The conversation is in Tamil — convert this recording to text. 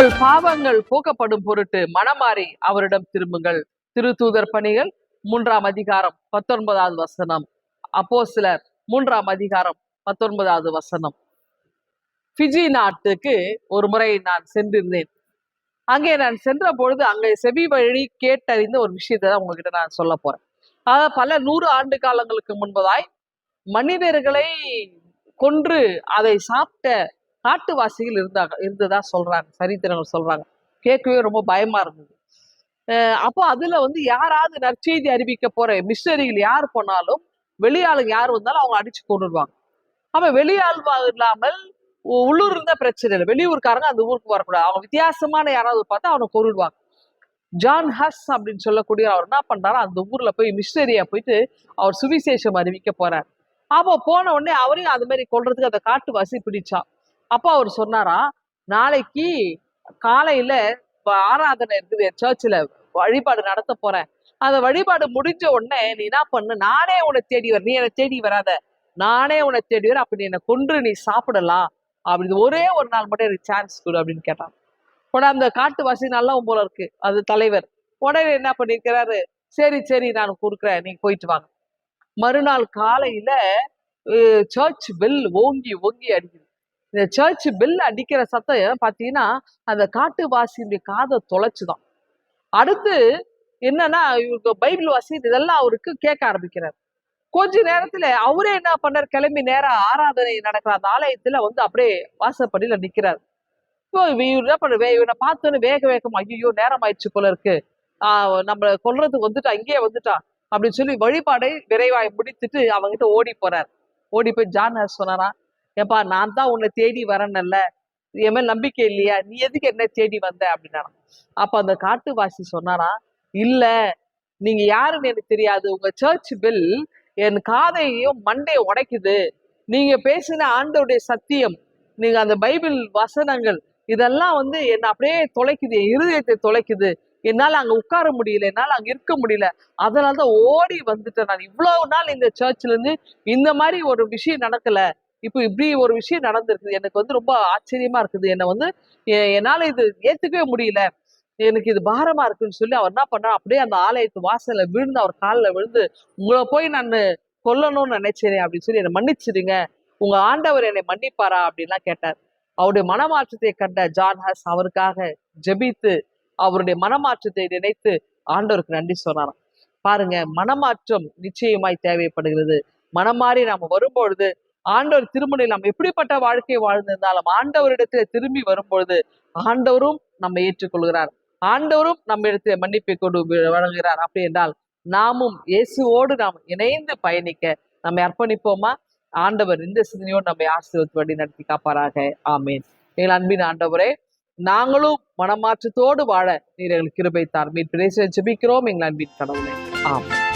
உங்கள் பாவங்கள் போக்கப்படும் பொருட்டு மனமாறி அவரிடம் திரும்புங்கள். திருத்தூதர் பணிகள் 3ஆம் அதிகாரம் 19வது வசனம். அப்போஸ்தலர் 3ஆம் அதிகாரம் 19வது வசனம். ஃபிஜி நாட்டுக்கு ஒரு முறை நான் சென்றிருந்தேன். அங்கே நான் சென்ற பொழுது அங்கே செவி வழி கேட்டறிந்த ஒரு விஷயத்தை தான் உங்ககிட்ட நான் சொல்ல போறேன். அதாவது பல 100 ஆண்டு காலங்களுக்கு முன்பதாய் மனிதர்களை கொன்று அதை சாப்பிட்ட காட்டுவாசிகள் இருந்ததா சொல்றாங்க, சரித்திரங்கள் சொல்றாங்க. கேட்கவே ரொம்ப பயமா இருந்தது. அப்போ அதுல யாராவது நற்செய்தி அறிவிக்க போற மிஷனரிகள் யார் போனாலும், வெளியாளுங்க யார் வந்தாலும் அவங்க அடிச்சு கொண்டுடுவாங்க. அப்ப வெளியாள் இல்லாமல் உள்ளூர் இருந்தா பிரச்சனை இல்லை, வெளியூர்காரங்க அந்த ஊருக்கு வரக்கூடாது. அவங்க வித்தியாசமான யாராவது பார்த்தா அவனை கொண்டுடுவாங்க. ஜான் ஹஸ் அப்படின்னு சொல்லக்கூடிய அவர் என்ன பண்றாரு, அந்த ஊர்ல போய் மிஷனரியா போயிட்டு அவர் சுவிசேஷம் அறிவிக்க போறார். அப்போ போன உடனே அவரையும் அது மாதிரி கொள்றதுக்கு அந்த காட்டுவாசி பிடிச்சான். அப்போ அவர் சொன்னாரா, நாளைக்கு காலையில ஆராதனை இருக்குது, சர்ச்சில் வழிபாடு நடத்த போறேன். அந்த வழிபாடு முடிஞ்ச உடனே நீ என்ன பண்ணு, நானே உன்னை தேடி வர, நீ என்னை தேடி வராத, நானே உன்னை தேடி வர, அப்படி என்னை கொன்று நீ சாப்பிடலாம், அப்படி ஒரே ஒரு நாள் மட்டும் எனக்கு சான்ஸ் கொடு அப்படின்னு கேட்டான். உடனே அந்த காட்டுவாசி நல்லா போல இருக்கு, அது தலைவர். உடனே என்ன பண்ணிருக்கிறாரு, சரி சரி நான் கொடுக்குறேன், நீங்க போயிட்டு வாங்க. மறுநாள் காலையில சர்ச் பெல் ஓங்கி ஓங்கி அடிக்குது. இந்த சர்ச் பெல் அடிக்கிற சத்தம் பார்த்தீங்கன்னா அந்த காட்டுவாசியுடைய காதை தொலைச்சுதான். அடுத்து என்னன்னா, இவருக்கு பைபிள் வாசி இதெல்லாம் அவருக்கு கேட்க ஆரம்பிக்கிறார். கொஞ்ச நேரத்துல அவரே என்ன பண்ணார், கிளம்பி நேரம் ஆராதனை நடக்கிற அந்த ஆலயத்துல அப்படியே வாசப்படியில நிக்கிறார். இப்போ இவர் என்ன பண்ணுவே, இவனை பார்த்தோன்னு வேக வேகம், ஐயோ நேரம் ஆயிடுச்சு போல இருக்கு, நம்ம கொல்றதுக்கு வந்துட்டா, இங்கேயே வந்துட்டான் அப்படின்னு சொல்லி வழிபாடை விரைவாய் முடித்துட்டு அவங்கிட்ட ஓடி போறார். ஓடி போய் ஜான் ஹஸ் சொன்னாரா, ஏப்பா நான் தான் உன்னை தேடி வரேன்ல, என் மேல் நம்பிக்கை இல்லையா, நீ எதுக்கு என்ன தேடி வந்த அப்படின்னா. அப்ப அந்த காட்டுவாசி சொன்னாரா, இல்ல நீங்க யாருன்னு எனக்கு தெரியாது, உங்க சர்ச் பெல் என் காதையும் மண்டையை உடைக்குது, நீங்க பேசின ஆண்டவருடைய சத்தியம், நீங்க அந்த பைபிள் வசனங்கள் இதெல்லாம் என்ன அப்படியே தொலைக்குது, என் இருதயத்தை தொலைக்குது, என்னால அங்க உட்கார முடியல, என்னால அங்க இருக்க முடியல, அதனாலதான் ஓடி வந்துட்டேன். நான் இவ்வளவு நாள் இந்த சர்ச்ல இருந்து இந்த மாதிரி ஒரு விஷயம் நடக்கல, இப்போ இப்படி ஒரு விஷயம் நடந்திருக்குது, எனக்கு ரொம்ப ஆச்சரியமா இருக்குது, என்னை என்னால இது ஏத்துக்கவே முடியல, எனக்கு இது பாரமா இருக்குன்னு சொல்லி அவர் என்ன பண்றாரு, அப்படியே அந்த ஆலயத்து வாசல்ல விழுந்து அவர் காலில் விழுந்து, உங்களை போய் நான் கொல்லணும்னு நினைச்சேன் அப்படின்னு சொல்லி என்னை மன்னிச்சிடுங்க, உங்க ஆண்டவர் என்னை மன்னிப்பாரா அப்படின்லாம் கேட்டார். அவருடைய மனமாற்றத்தை கண்ட ஜான் ஹஸ் அவருக்காக ஜெபித்து அவருடைய மனமாற்றத்தை நினைத்து ஆண்டவருக்கு நன்றி சொன்னாராம். பாருங்க, மனமாற்றம் நிச்சயமாய் தேவைப்படுகிறது. மனம் மாறி நாம வரும்பொழுது ஆண்டவர் திருமணியில் நாம் எப்படிப்பட்ட வாழ்க்கையை வாழ்ந்திருந்தாலும் ஆண்டவரிடத்துல திரும்பி வரும்பொழுது ஆண்டவரும் நம்ம ஏற்றுக்கொள்கிறார், ஆண்டவரும் நம்ம இடத்துல மன்னிப்பை கொண்டு வழங்குகிறார். அப்படி என்றால் நாமும் இயேசுவோடு நாம் இணைந்து பயணிக்க நம்மை அர்ப்பணிப்போமா? ஆண்டவர் இந்த சிந்தனையோடு நம்மை ஆசீர்வதித்து வழி நடத்தி காப்பாராக. ஆமேன். எங்கள் அன்பின் ஆண்டவரே, நாங்களும் மனமாற்றத்தோடு வாழ நீர் எங்களுக்கு கிருபை தார். மீட்பு ஜெபிக்கிறோம் எங்கள் அன்பின் கடவுளே. ஆமென்.